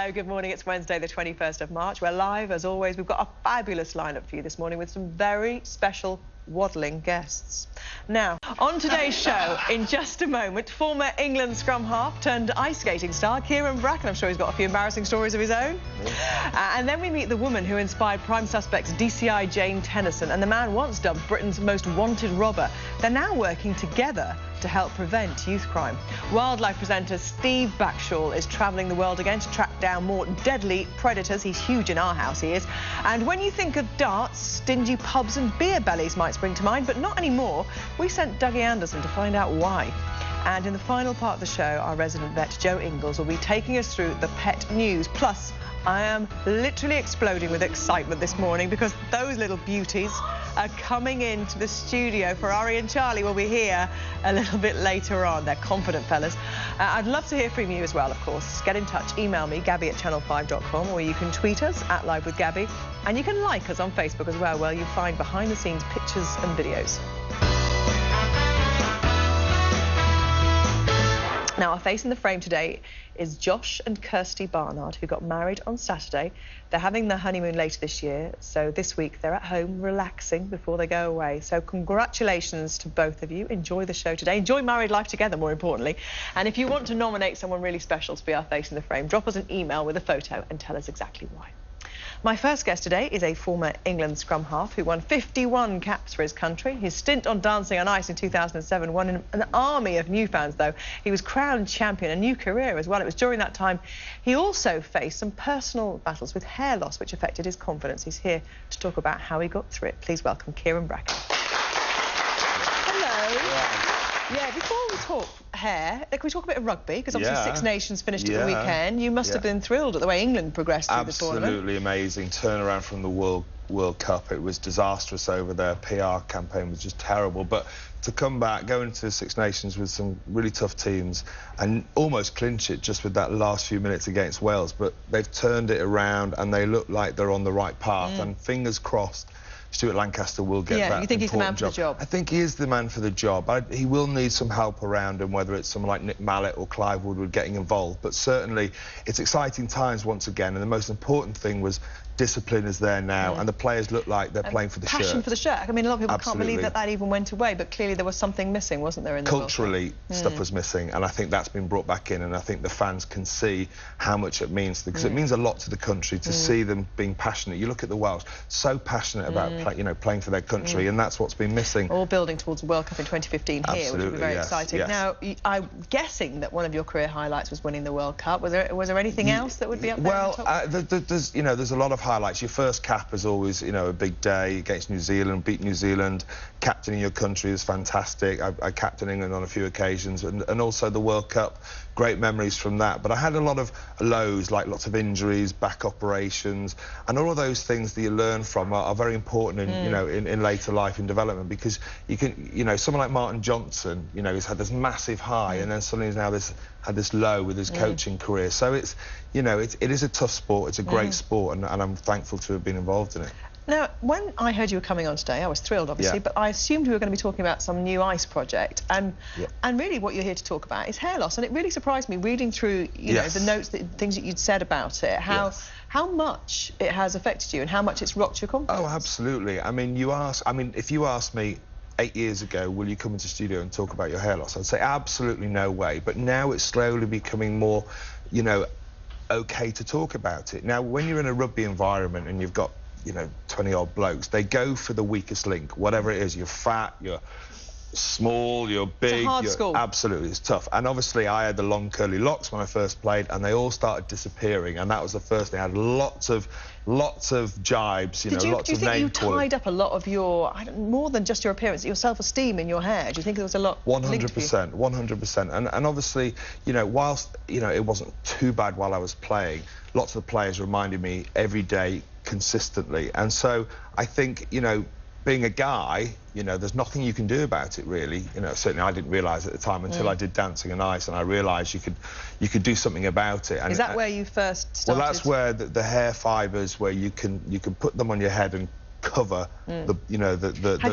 Hello, good morning. It's Wednesday, the 21st of March. We're live, as always. We've got a fabulous lineup for you this morning with some very special waddling guests. Now, on today's show, in just a moment, former England scrum half turned ice skating star Kyran Bracken. I'm sure he's got a few embarrassing stories of his own. And then we meet the woman who inspired prime suspects DCI Jane Tennyson and the man once dubbed Britain's most wanted robber. They're now working together to help prevent youth crime. Wildlife presenter Steve Backshall is travelling the world again to track down more deadly predators. He's huge in our house, he is. And when you think of darts, stingy pubs and beer bellies might spring to mind, but not anymore. We sent Dougie Anderson to find out why. And in the final part of the show, our resident vet Joe Ingles will be taking us through the pet news. Plus, I am literally exploding with excitement this morning because those little beauties are coming into the studio. Ferrari and Charlie will be here a little bit later on. They're confident fellas. I'd love to hear from you as well, of course. Get in touch. Email me, gabby@channel5.com, or you can tweet us @LiveWithGabby. And you can like us on Facebook as well, where you find behind-the-scenes pictures and videos. Now, our face in the frame today is Josh and Kirsty Barnard, who got married on Saturday. They're having their honeymoon later this year, so this week they're at home relaxing before they go away. So congratulations to both of you. Enjoy the show today. Enjoy married life together, more importantly. And if you want to nominate someone really special to be our face in the frame, drop us an email with a photo and tell us exactly why. My first guest today is a former England scrum half who won 51 caps for his country. His stint on Dancing on Ice in 2007 won him an army of new fans, though. He was crowned champion, a new career as well. It was during that time he also faced some personal battles with hair loss, which affected his confidence. He's here to talk about how he got through it. Please welcome Kyran Bracken. Hello. Yeah, before we talk hair, can we talk a bit of rugby? Because obviously Six Nations finished at the weekend. You must have been thrilled at the way England progressed through the tournament. Absolutely amazing turnaround from the World Cup. It was disastrous over there. PR campaign was just terrible. But to come back, go into Six Nations with some really tough teams and almost clinch it just with that last few minutes against Wales. But they've turned it around and they look like they're on the right path. And fingers crossed, Stuart Lancaster will get that. Yeah, you think he's the man for the job? I think he is the man for the job. He will need some help around him, whether it's someone like Nick Mallett or Clive Woodward getting involved. But certainly, it's exciting times once again. And the most important thing was discipline is there now, and the players look like they're playing for the shirt. Passion for the shirt. I mean, a lot of people can't believe that that even went away, but clearly there was something missing, wasn't there, in the culturally, stuff was missing, and I think that's been brought back in, and I think the fans can see how much it means, because it means a lot to the country to see them being passionate. You look at the Welsh, so passionate about playing for their country, and that's what's been missing. All building towards the World Cup in 2015 here, which will be very exciting. Yes. Now, I'm guessing that one of your career highlights was winning the World Cup. Was there anything else that would be up there? Well, there's a lot of highlights. Your first cap is always, a big day against New Zealand, beat New Zealand. Captaining your country is fantastic. I captained England on a few occasions, and also the World Cup. Great memories from that. But I had a lot of lows, like lots of injuries, back operations, and all of those things that you learn from are very important in, in later life in development, because you can, someone like Martin Johnson, he's had this massive high, and then suddenly he's now had this low with his coaching career. So it's, it is a tough sport. It's a great sport, and I'm thankful to have been involved in it. Now, when I heard you were coming on today, I was thrilled, obviously, but I assumed we were going to be talking about some new ice project. And really what you're here to talk about is hair loss. And it really surprised me, reading through, the notes, things that you'd said about it, how much it has affected you and how much it's rocked your confidence. Oh, absolutely. I mean, if you asked me 8 years ago, will you come into the studio and talk about your hair loss? I'd say absolutely no way. But now it's slowly becoming more, okay to talk about it. Now, when you're in a rugby environment and you've got 20-odd blokes, they go for the weakest link, whatever it is. You're fat, you're small, you're big. It's a hard school. Absolutely, it's tough. And obviously I had the long curly locks when I first played, and they all started disappearing, and that was the first thing. I had lots of jibes, lots of name calling. Do you think you tied up a lot of your, more than just your appearance, your self-esteem in your hair? Do you think there was a lot 100%, 100%. And obviously, whilst, it wasn't too bad while I was playing, lots of the players reminded me every day consistently. And so I think, being a guy, there's nothing you can do about it, really. Certainly I didn't realise at the time until I did Dancing on Ice, and I realised you could do something about it. And, is that where you first started? Well, that's where the hair fibres, where you can put them on your head and cover the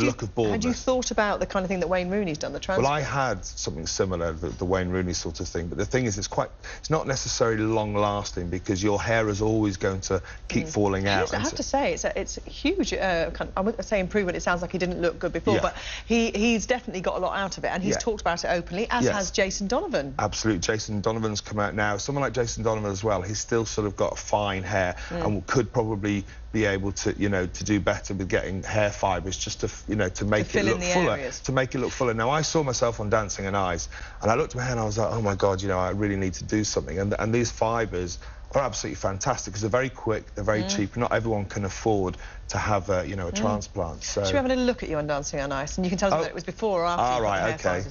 look of baldness. Had you thought about the kind of thing that Wayne Rooney's done, the transplant? Well, I had something similar, the Wayne Rooney sort of thing, but the thing is, it's not necessarily long-lasting, because your hair is always going to keep falling out. I have to say, it's a huge, I wouldn't say improvement, it sounds like he didn't look good before, but he's definitely got a lot out of it, and he's talked about it openly, as has Jason Donovan. Absolutely, Jason Donovan's come out now. Someone like Jason Donovan as well, he's still sort of got fine hair and could probably be able to, to do better with getting hair fibres, just to, to make it look fuller, to make it look fuller. Now, I saw myself on Dancing on Ice, and I looked at my hair and I was like, oh my God, I really need to do something. And these fibres are absolutely fantastic, because they're very quick, they're very cheap. Not everyone can afford to have a, a transplant. So. Should we have a little look at you on Dancing on Ice, and you can tell us whether it was before or after? All right, okay.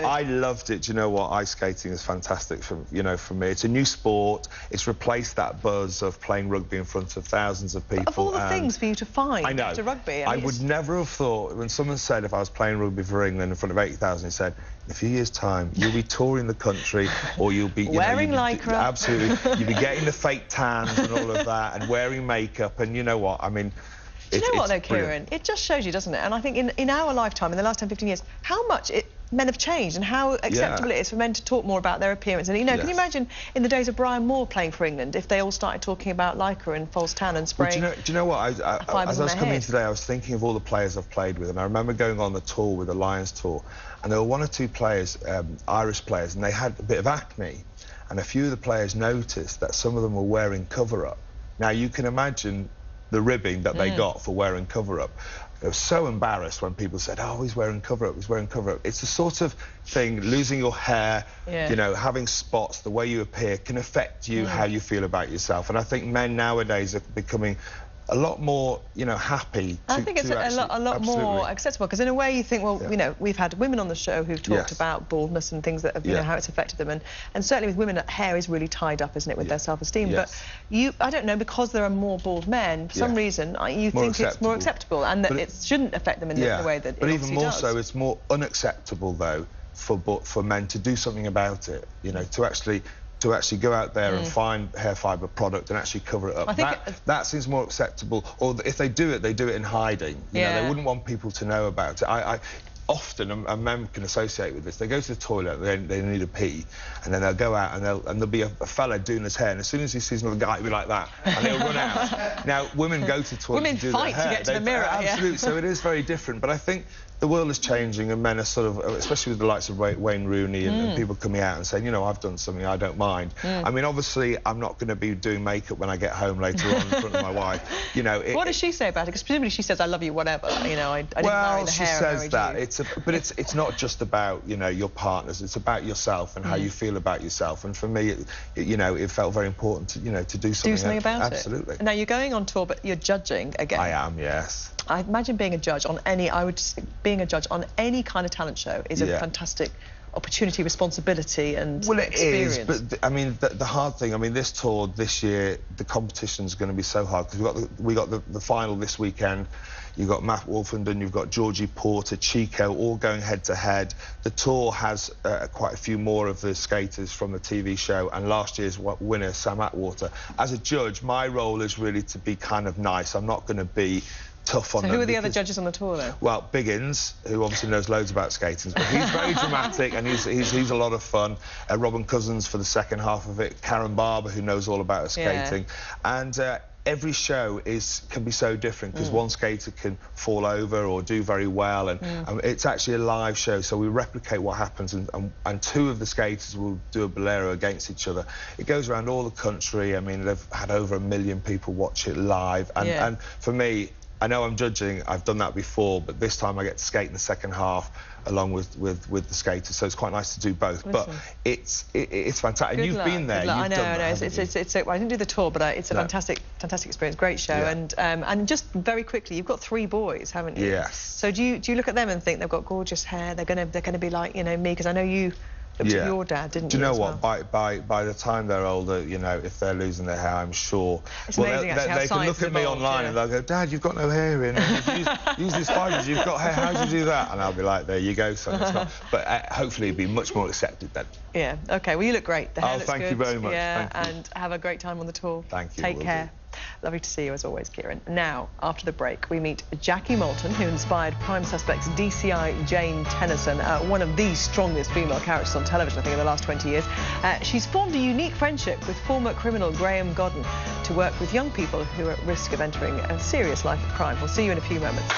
I loved it. Do you know what? Ice skating is fantastic for me. It's a new sport. It's replaced that buzz of playing rugby in front of thousands of people. Of all the things for you to find after rugby. I would never have thought, when someone said if I was playing rugby for England in front of 80,000, he said, in a few years' time, you'll be touring the country, or you'll be wearing lycra. Absolutely. You'll be getting the fake tans and all of that, and wearing makeup, and you know what? I mean, do you know what though, Kyran? It just shows you, doesn't it? And I think in our lifetime, in the last 10, 15 years, how much men have changed, and how acceptable it is for men to talk more about their appearance. And can you imagine in the days of Brian Moore playing for England, if they all started talking about lycra and false tan and spraying? Well, do you know what? As I was coming in today, I was thinking of all the players I've played with, and I remember going on the tour with the Lions tour, and there were one or two players, Irish players, and they had a bit of acne, and a few of the players noticed that some of them were wearing cover-up. Now you can imagine the ribbing that they got for wearing cover-up. They were so embarrassed when people said, oh, he's wearing cover-up, he's wearing cover-up. It's the sort of thing, losing your hair, having spots, the way you appear, can affect you, how you feel about yourself. And I think men nowadays are becoming a lot more, happy. I think it's a lot more acceptable, because in a way you think, well, we've had women on the show who've talked about baldness and things that have, how it's affected them, and certainly with women, hair is really tied up, isn't it, with their self-esteem. But I don't know, because there are more bald men, for some reason, you think it's more acceptable, and that it shouldn't affect them in the way that it But even more does. so, it's more unacceptable though for men to do something about it. To actually go out there and find hair fibre product and actually cover it up. That seems more acceptable. Or if they do it in hiding. They wouldn't want people to know about it. Often, and men can associate with this, they go to the toilet, they need a pee, and then they'll go out and there'll be a fella doing his hair, and as soon as he sees another guy, he'll be like that, and he'll run out. Now, women go to the toilet women to do their hair. fight to get to the mirror. Absolutely, so it is very different, but I think the world is changing, and men are sort of, especially with the likes of Wayne Rooney and people coming out and saying, I've done something, I don't mind. I mean, obviously, I'm not going to be doing makeup when I get home later on in front of my wife. What does she say about it? Because presumably she says, I love you, whatever. I didn't marry the hair. Well, she says that. But it's not just about, your partners. It's about yourself and how you feel about yourself. And for me, it felt very important to, to do something about it. Absolutely. Now, you're going on tour, but you're judging again. I am, yes. I imagine being a judge on being a judge on any kind of talent show is a fantastic opportunity, responsibility, and experience. It is, but I mean, the hard thing, this tour this year, the competition's going to be so hard, because we got the final this weekend. You've got Matt Wolfenden, you've got Georgie Porter, Chico, all going head-to-head. The tour has quite a few more of the skaters from the TV show, and last year's winner, Sam Atwater. As a judge, my role is really to be kind of nice. I'm not going to be tough on them. So who are the other judges on the tour, then? Well, Biggins, who obviously knows loads about skating, but he's very dramatic, and he's a lot of fun. Robin Cousins for the second half of it. Karen Barber, who knows all about skating. And every show can be so different, because one skater can fall over or do very well, and it's actually a live show, so we replicate what happens, and two of the skaters will do a bolero against each other. It goes around all the country. They've had over 1 million people watch it live, and for me, I know I'm judging, I've done that before, but this time I get to skate in the second half along with the skaters, so it's quite nice to do both. Listen. But it's fantastic. And you've been there. You've I know. Done that, It's I didn't do the tour, but it's a fantastic experience. Great show. Yeah. And just very quickly, you've got 3 boys, haven't you? Yes. So do you look at them and think they've got gorgeous hair? They're gonna be like, you know, me, because I know you looked at your dad, didn't you? Do you know what? By the time they're older, you know, if they're losing their hair, I'm sure. It's amazing, they can look at me online and they'll go, Dad, you've got no hair in. Use these fibres. You've got hair. How do you do that? And I'll be like, there you go, son. It's not. But hopefully, it'll be much more accepted then. Yeah. Okay. Well, you look great. The hair looks thank good. you very much. Yeah. Thank you. And have a great time on the tour. Thank you. Take care. Lovely to see you as always, Kyran. Now, after the break, we meet Jackie Moulton, who inspired Prime Suspect's DCI Jane Tennyson, one of the strongest female characters on television, I think, in the last 20 years. She's formed a unique friendship with former criminal Graham Godden to work with young people who are at risk of entering a serious life of crime. We'll see you in a few moments.